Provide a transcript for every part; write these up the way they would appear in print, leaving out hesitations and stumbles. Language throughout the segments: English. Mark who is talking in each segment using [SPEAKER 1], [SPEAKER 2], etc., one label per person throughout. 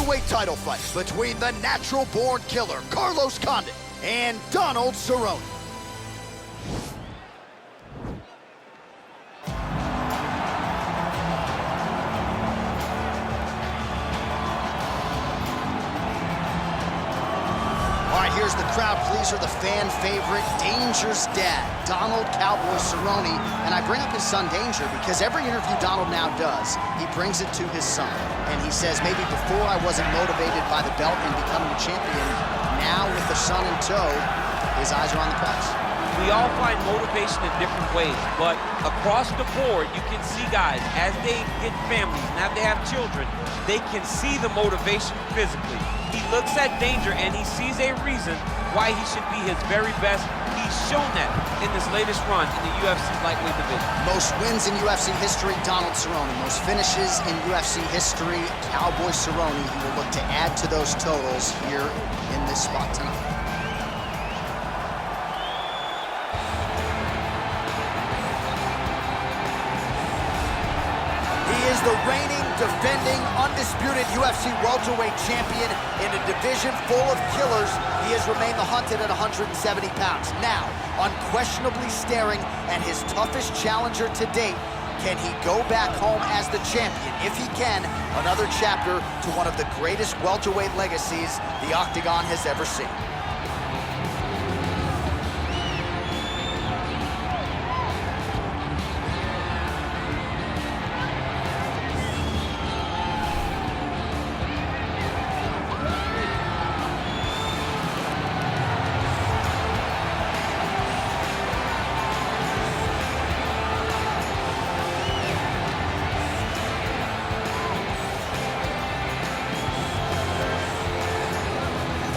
[SPEAKER 1] welterweight title fight between the natural-born killer, Carlos Condit, and Donald Cerrone. Here's the crowd pleaser, the fan favorite, Danger's dad, Donald Cowboy Cerrone. And I bring up his son Danger because every interview Donald now does, he brings it to his son. And he says, maybe before I wasn't motivated by the belt and becoming a champion, now with the son in tow, his eyes are on the prize.
[SPEAKER 2] We all find motivation in different ways, but across the board, you can see guys, as they get families, and as they have children, they can see the motivation physically. He looks at Danger and he sees a reason why he should be his very best. He's shown that in this latest run in the UFC lightweight division. Most wins in UFC history, Donald Cerrone. Most finishes in UFC history, Cowboy Cerrone. He will look to add to those totals here in this spot tonight. Is the reigning, defending, undisputed UFC welterweight champion in a division full of killers. He has remained the hunted at 170 pounds. Now, unquestionably staring at his toughest challenger to date. Can he go back home as the champion? If he can, another chapter to one of the greatest welterweight legacies the Octagon has ever seen.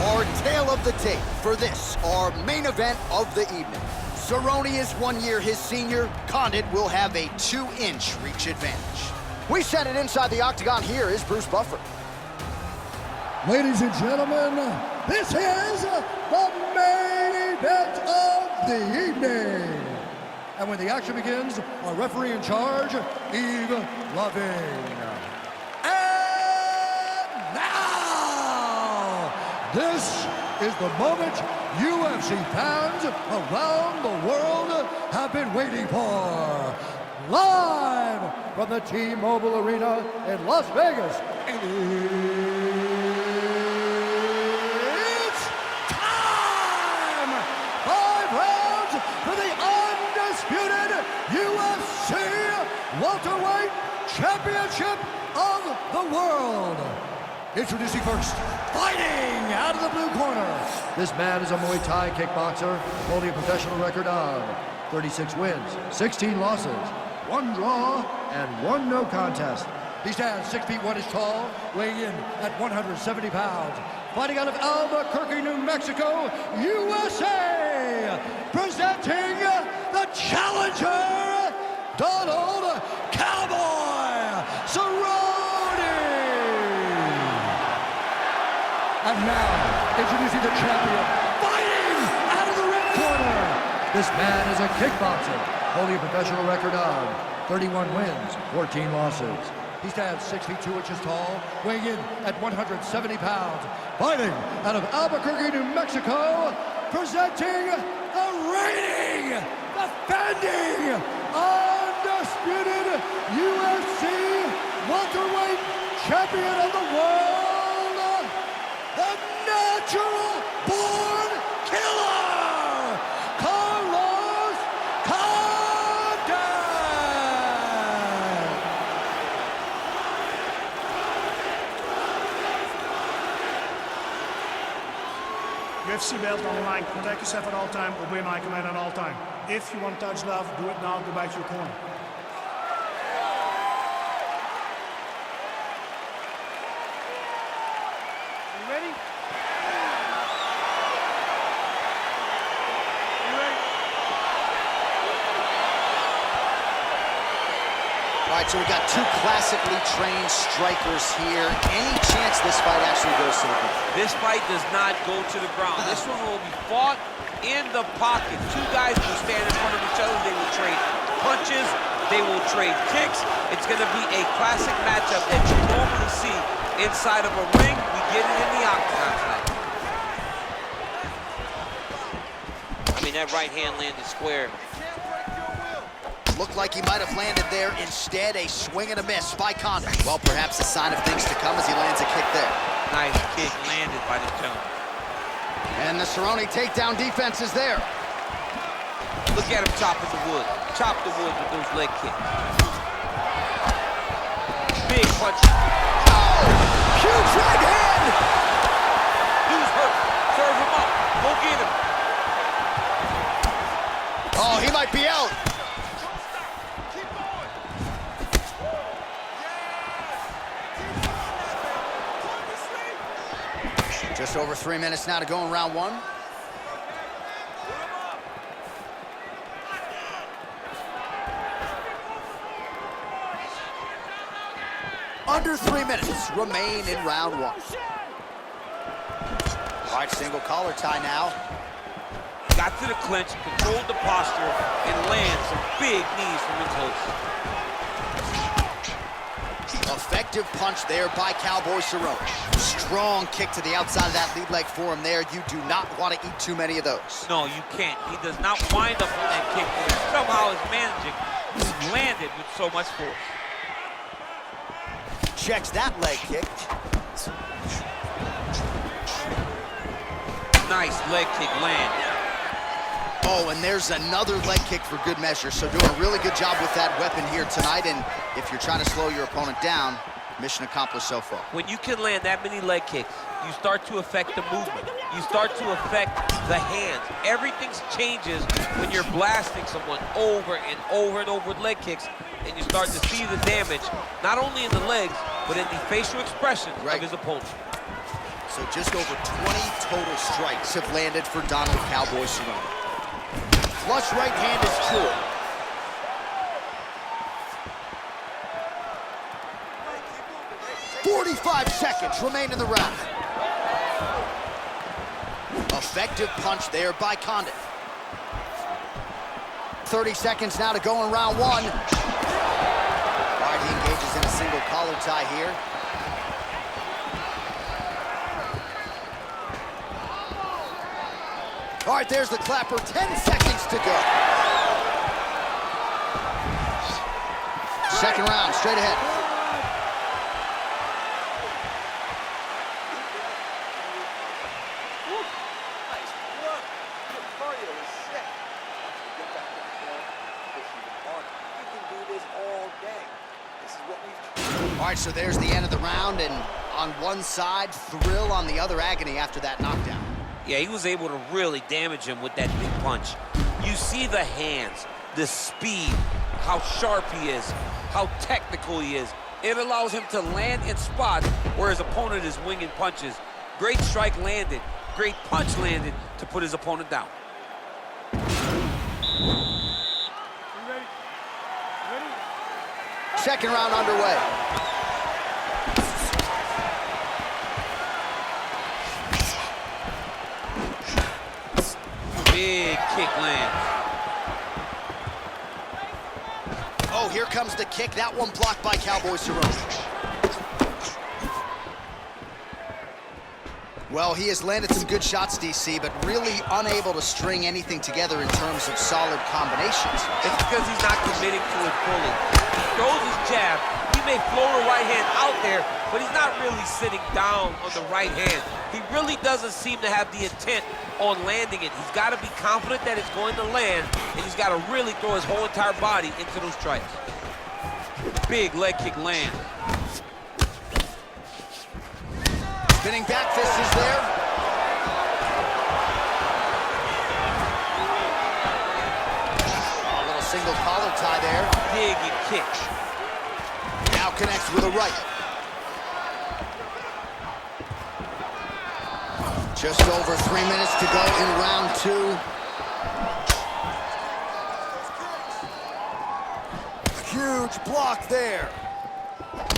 [SPEAKER 2] Our tale of the tape for this, our main event of the evening. Cerrone is 1 year his senior. Condit will have a 2-inch reach advantage. We send it inside the Octagon. Here is Bruce Buffer.
[SPEAKER 3] Ladies and gentlemen, this is the main event of the evening. And when the action begins, our referee in charge, Yves Lavigne. This is the moment UFC fans around the world have been waiting for. Live from the T-Mobile Arena in Las Vegas, it's time! 5 rounds for the undisputed UFC welterweight championship of the world. Introducing first, fighting out of the blue corner. This man is a Muay Thai kickboxer, holding a professional record of 36 wins, 16 losses, 1 draw, and 1 no contest. He stands 6 feet 1 inch tall, weighing in at 170 pounds. Fighting out of Albuquerque, New Mexico, USA. Presenting the challenger, Donald Cowboy Cerrone. And now, introducing the champion, fighting out of the red corner. This man is a kickboxer, holding a professional record of 31 wins, 14 losses. He stands 6 feet 2 inches tall, weighing in at 170 pounds. Fighting out of Albuquerque, New Mexico, presenting the reigning, defending, undisputed UFC welterweight champion of the world, the natural-born killer, Carlos Condit!
[SPEAKER 4] UFC belt on the line. Protect yourself at all time. Obey my command at all time. If you want to touch love, do it now. Go back to your corner.
[SPEAKER 1] All right, so we got 2 classically trained strikers here. Any chance this fight actually goes to the ground?
[SPEAKER 2] This fight does not go to the ground. This one will be fought in the pocket. 2 guys will stand in front of each other. They will trade punches. They will trade kicks. It's going to be a classic matchup that you normally see inside of a ring, we get it in the octagon tonight. I mean, that right hand landed square.
[SPEAKER 1] Looked like he might have landed there. Instead, a swing and a miss by Condit. Well, perhaps a sign of things to come as he lands a kick there.
[SPEAKER 2] Nice kick landed by this gentleman.
[SPEAKER 1] And the Cerrone takedown defense is there.
[SPEAKER 2] Look at him chopping the wood. Chop the wood with those leg kicks. Big punch.
[SPEAKER 1] Oh, huge right hand.
[SPEAKER 2] Dude's hurt. Serve him up. Go get him.
[SPEAKER 1] Oh, he might be out. Just over 3 minutes now to go in round one. Under 3 minutes remain in round one. All right, single collar tie now.
[SPEAKER 2] Got to the clinch, controlled the posture, and lands some big knees from his host.
[SPEAKER 1] Effective punch there by Cowboy Cerrone. Strong kick to the outside of that lead leg for him there. You do not want to eat too many of those.
[SPEAKER 2] No, you can't. He does not wind up on that kick, but he somehow is managing to land it with so much force.
[SPEAKER 1] Checks that leg kick.
[SPEAKER 2] Nice leg kick land.
[SPEAKER 1] Oh, and there's another leg kick for good measure. So doing a really good job with that weapon here tonight. And if you're trying to slow your opponent down, mission accomplished so far.
[SPEAKER 2] When you can land that many leg kicks, you start to affect the movement. You start to affect the hands. Everything changes when you're blasting someone over and over and over with leg kicks, and you start to see the damage, not only in the legs, but in the facial expression of his opponent.
[SPEAKER 1] So just over 20 total strikes have landed for Donald Cowboy Cerrone. Flush right hand is true. "45 seconds remain in the round." Effective punch there by Condit. 30 seconds now to go in round one. All right, he engages in a single collar tie here. All right, there's the clapper. 10 seconds to go. Second round, straight ahead. All right, so there's the end of the round, and on one side, thrill, on the other, agony after that knockdown.
[SPEAKER 2] Yeah, he was able to really damage him with that big punch. You see the hands, the speed, how sharp he is, how technical he is. It allows him to land in spots where his opponent is winging punches. Great strike landed, great punch landed to put his opponent down.
[SPEAKER 1] Second round underway.
[SPEAKER 2] Big kick lands.
[SPEAKER 1] Oh, here comes the kick. That one blocked by Cowboy Cerrone. Well, he has landed some good shots, DC, but really unable to string anything together in terms of solid combinations.
[SPEAKER 2] It's because he's not committing to it fully. He throws his jab. He may float a right hand out there, but he's not really sitting down on the right hand. He really doesn't seem to have the intent on landing it. He's got to be confident that it's going to land, and he's got to really throw his whole entire body into those strikes. Big leg kick land.
[SPEAKER 1] Spinning back fist is there. A little single collar tie there.
[SPEAKER 2] Big and kick.
[SPEAKER 1] Now connects with a right. Just over 3 minutes to go in round two. Huge block there.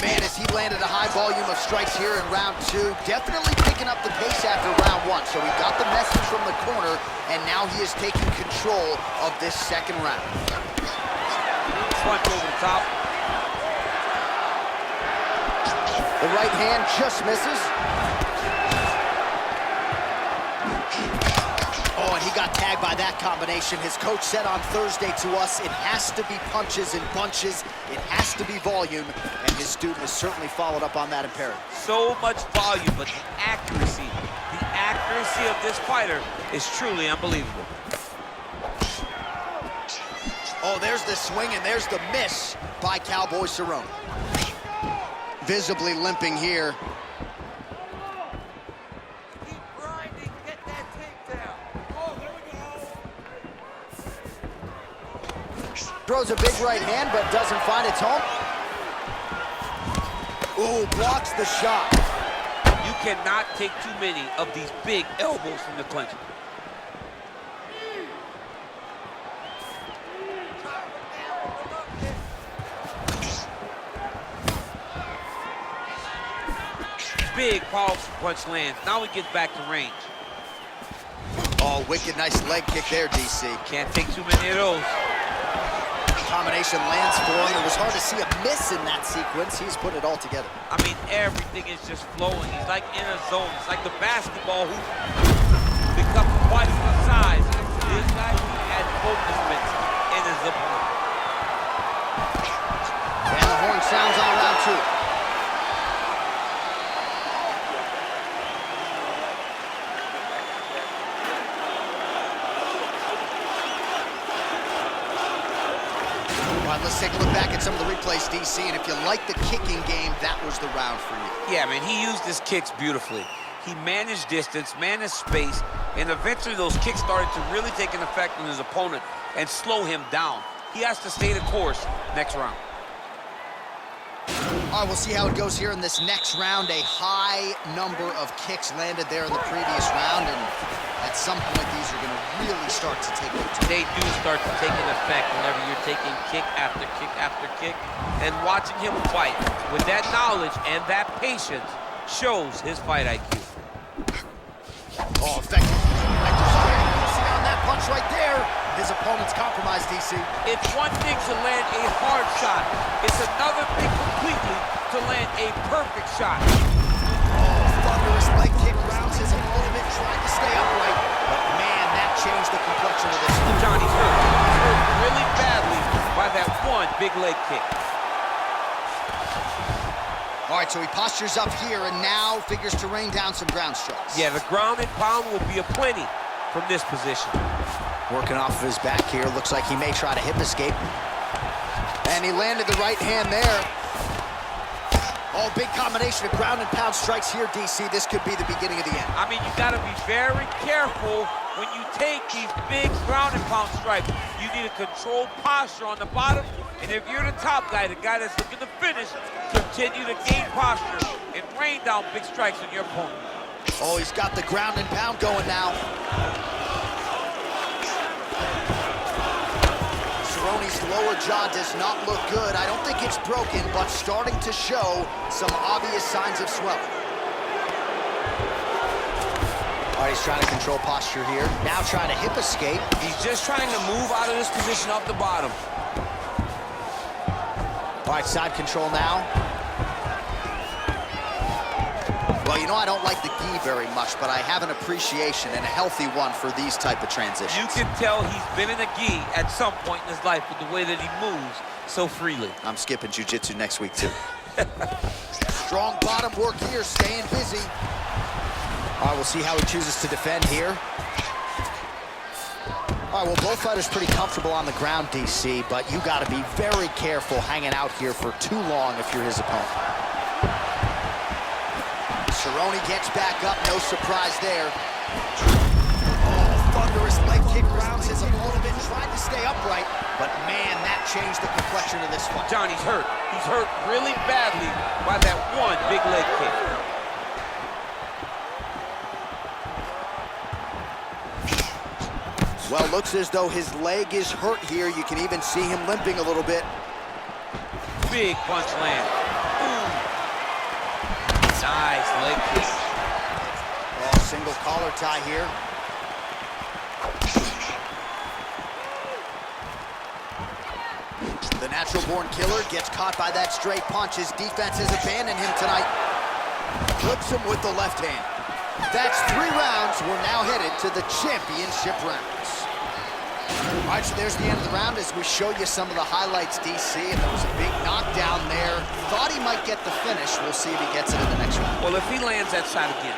[SPEAKER 1] Man, as he landed a high volume of strikes here in round two, definitely picking up the pace after round one. So he got the message from the corner, and now he is taking control of this second round.
[SPEAKER 2] Punch over the top.
[SPEAKER 1] The right hand just misses. Oh, and he got tagged by that combination. His coach said on Thursday to us, it has to be punches and bunches. It has to be volume, and his student has certainly followed up on that imperative.
[SPEAKER 2] So much volume, but the accuracy of this fighter is truly unbelievable.
[SPEAKER 1] Oh, there's the swing, and there's the miss by Cowboy Cerrone. Visibly limping here.
[SPEAKER 2] Keep grinding, get that takedown. Oh, there we go.
[SPEAKER 1] Throws a big right hand, but doesn't find its home. Ooh, blocks the shot.
[SPEAKER 2] You cannot take too many of these big elbows from the clinch. Big, powerful punch lands. Now he gets back to range.
[SPEAKER 1] Oh, wicked nice leg kick there, DC.
[SPEAKER 2] Can't take too many of those.
[SPEAKER 1] Combination lands for him. It was hard to see a miss in that sequence. He's put it all together.
[SPEAKER 2] I mean, everything is just flowing. He's like in a zone. It's like the basketball hoop becomes twice the size. This guy had focusment in his opponent.
[SPEAKER 1] And the horn sounds on round two. All right, let's take a look back at some of the replays, DC, and if you like the kicking game, that was the round for you.
[SPEAKER 2] Yeah, man, he used his kicks beautifully. He managed distance, managed space, and eventually those kicks started to really take an effect on his opponent and slow him down. He has to stay the course next round.
[SPEAKER 1] All right, we'll see how it goes here in this next round. A high number of kicks landed there in the previous round, and at some point, these are going to really start to take their toll.
[SPEAKER 2] They do start to take an effect whenever you're taking kick after kick after kick, and watching him fight with that knowledge and that patience shows his fight IQ.
[SPEAKER 1] Oh, effective. You see on that punch right there, his opponent's compromised, DC.
[SPEAKER 2] It's one thing to land a hard shot. It's another thing completely to land a perfect shot.
[SPEAKER 1] Thunderous leg kick rounds his opponent, trying to stay upright. But man, that changed the complexion of this one.
[SPEAKER 2] Johnny's hurt. He's hurt really badly by that one big leg kick.
[SPEAKER 1] All right, so he postures up here and now figures to rain down some ground strikes.
[SPEAKER 2] Yeah, the ground and pound will be aplenty from this position.
[SPEAKER 1] Working off of his back here. Looks like he may try to hip escape. And he landed the right hand there. Oh, big combination of ground and pound strikes here, DC. This could be the beginning of the end.
[SPEAKER 2] I mean, you got to be very careful when you take these big ground and pound strikes. You need a controlled posture on the bottom. And if you're the top guy, the guy that's looking to finish, continue to gain posture and rain down big strikes on your opponent.
[SPEAKER 1] Oh, he's got the ground and pound going now. Cerrone's lower jaw does not look good. I don't think it's broken, but starting to show some obvious signs of swelling. All right, he's trying to control posture here. Now trying to hip escape.
[SPEAKER 2] He's just trying to move out of this position off the bottom.
[SPEAKER 1] All right, side control now. Well, you know, I don't like the gi very much, but I have an appreciation and a healthy one for these type of transitions.
[SPEAKER 2] You can tell he's been in a gi at some point in his life with the way that he moves so freely.
[SPEAKER 1] I'm skipping jiu-jitsu next week, too. Strong bottom work here, staying busy. All right, we'll see how he chooses to defend here. All right, well, both fighters pretty comfortable on the ground, DC, but you got to be very careful hanging out here for too long if you're his opponent. Cerrone gets back up, no surprise there. Oh, thunderous leg kick rounds his opponent, trying to stay upright, but man, that changed the complexion of this one.
[SPEAKER 2] Johnny's hurt. He's hurt really badly by that one big leg kick.
[SPEAKER 1] Well, looks as though his leg is hurt here. You can even see him limping a little bit.
[SPEAKER 2] Big punch land. Ooh. Nice leg kick.
[SPEAKER 1] Oh, single collar tie here. The natural-born killer gets caught by that straight punch. His defense has abandoned him tonight. clips him with the left hand. That's 3 rounds. We're now headed to the championship rounds. All right, so there's the end of the round as we show you some of the highlights, DC, and there was a big knockdown there. Thought he might get the finish. We'll see if he gets it in the next round.
[SPEAKER 2] Well, if he lands that shot again,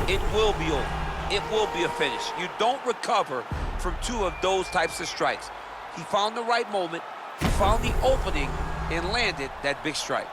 [SPEAKER 2] it will be over. It will be a finish. You don't recover from 2 of those types of strikes. He found the right moment, he found the opening, and landed that big strike.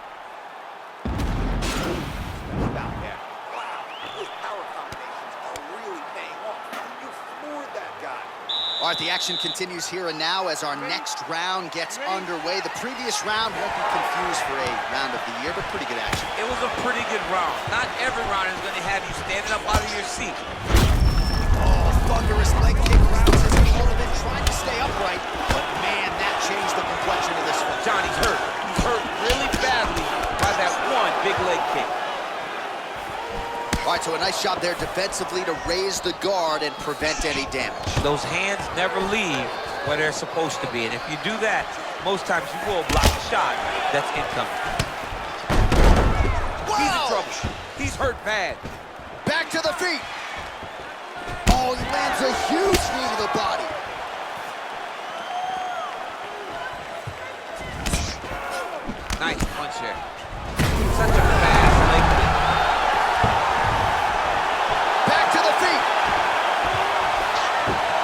[SPEAKER 1] All right, the action continues here and now as our next round gets underway. The previous round won't be confused for a round of the year, but pretty good action.
[SPEAKER 2] It was a pretty good round. Not every round is going to have you standing up out of your seat.
[SPEAKER 1] Oh, thunderous leg kick. Rounds all of it, trying to stay upright, but man, that changed the complexion of this one.
[SPEAKER 2] Johnny's hurt. He's hurt really badly by that one big leg kick.
[SPEAKER 1] All right, so a nice job there defensively to raise the guard and prevent any damage.
[SPEAKER 2] Those hands never leave where they're supposed to be, and if you do that, most times you will block a shot that's incoming.
[SPEAKER 1] Whoa!
[SPEAKER 2] He's in trouble. He's hurt bad.
[SPEAKER 1] Back to the feet. Oh, he lands a huge knee to the body.
[SPEAKER 2] Nice punch there. Such a fast leg kick.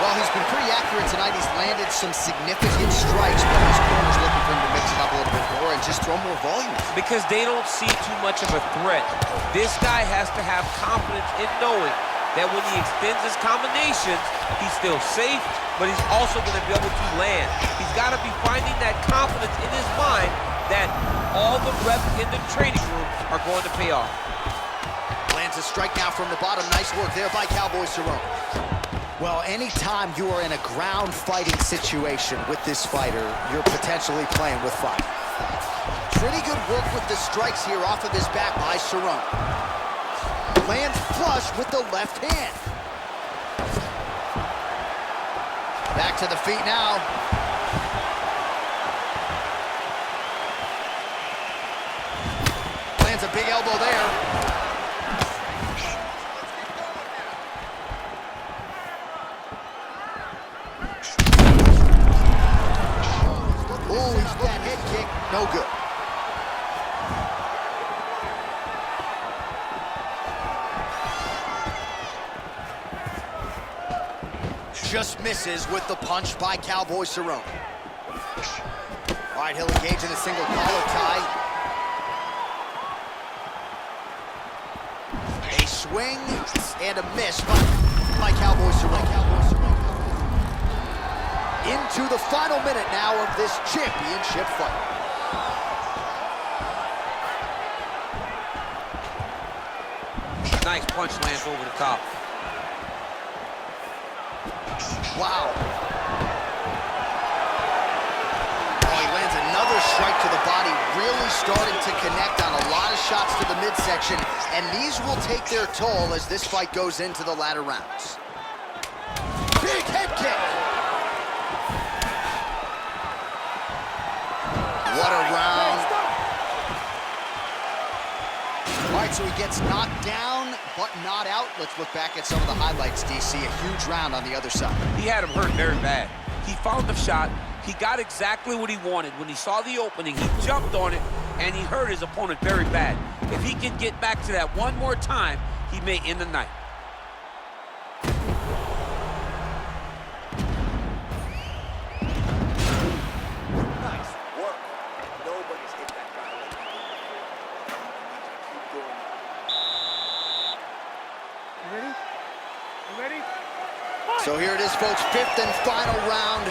[SPEAKER 1] Well, he's been pretty accurate tonight. He's landed some significant strikes, but his corner's looking for him to mix it up a little bit more and just throw more volume.
[SPEAKER 2] Because they don't see too much of a threat. This guy has to have confidence in knowing that when he extends his combinations, he's still safe, but he's also going to be able to land. He's got to be finding that confidence in his mind that all the reps in the training room are going to pay off.
[SPEAKER 1] Lands a strike now from the bottom. Nice work there by Cowboy Cerrone. Well, anytime you are in a ground fighting situation with this fighter, you're potentially playing with fire. Pretty good work with the strikes here off of his back by Cerrone. Lands flush with the left hand. Back to the feet now. Lands a big elbow there. No good. Just misses with the punch by Cowboy Cerrone. All right, he'll engage in a single collar tie. A swing and a miss by Cowboy Cerrone. Into the final minute now of this championship fight.
[SPEAKER 2] Nice punch lands over the top.
[SPEAKER 1] Wow. Oh, he lands another strike to the body, really starting to connect on a lot of shots to the midsection, and these will take their toll as this fight goes into the latter rounds. Big head kick. What a round. All right, so he gets knocked down, but not out. Let's look back at some of the highlights, DC. A huge round on the other side.
[SPEAKER 2] He had him hurt very bad. He found the shot. He got exactly what he wanted. When he saw the opening, he jumped on it, and he hurt his opponent very bad. If he can get back to that one more time, he may end the night.
[SPEAKER 1] So here it is, folks, 5th and final round.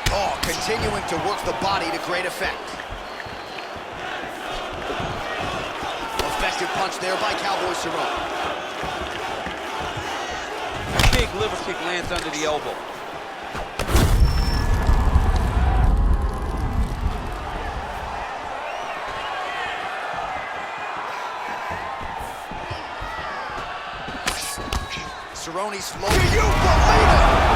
[SPEAKER 1] Oh, continuing to work the body to great effect. Effective punch there by Cowboy Cerrone.
[SPEAKER 2] Big liver kick lands under the elbow.
[SPEAKER 1] Cerrone slowly. Do you believe it?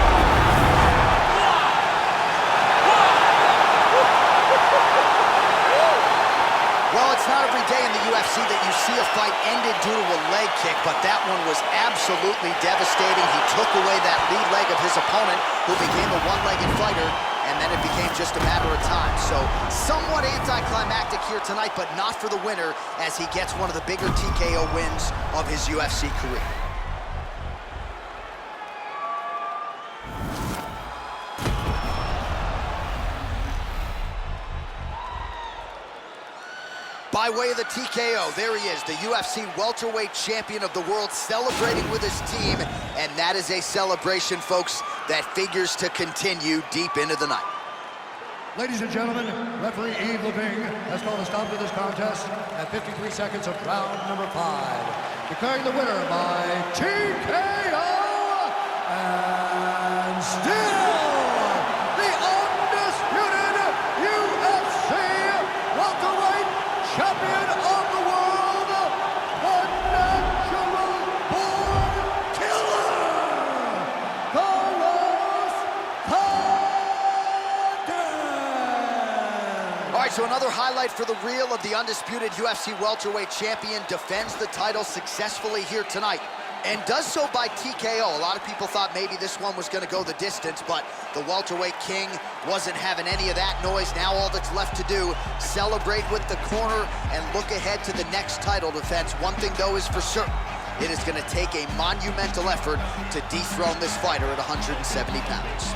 [SPEAKER 1] it's not every day in the UFC that you see a fight ended due to a leg kick, but that one was absolutely devastating. He took away that lead leg of his opponent, who became a one-legged fighter, and then it became just a matter of time. So somewhat anticlimactic here tonight, but not for the winner, as he gets one of the bigger TKO wins of his UFC career. By way of the TKO, there he is, the UFC welterweight champion of the world, celebrating with his team, and that is a celebration, folks, that figures to continue deep into the night.
[SPEAKER 3] Ladies and gentlemen, referee Yves Leving has called a stop to this contest at 53 seconds of round number 5, declaring the winner by TKO, and still the undisputed UFC welterweight champion of the world, the natural-born killer, Carlos Condit.
[SPEAKER 1] All right, so another highlight for the reel of the undisputed UFC welterweight champion defends the title successfully here tonight, and does so by TKO. A lot of people thought maybe this one was going to go the distance, but the welterweight king wasn't having any of that noise. Now all that's left to do, celebrate with the corner and look ahead to the next title defense. One thing, though, is for certain. It is going to take a monumental effort to dethrone this fighter at 170 pounds.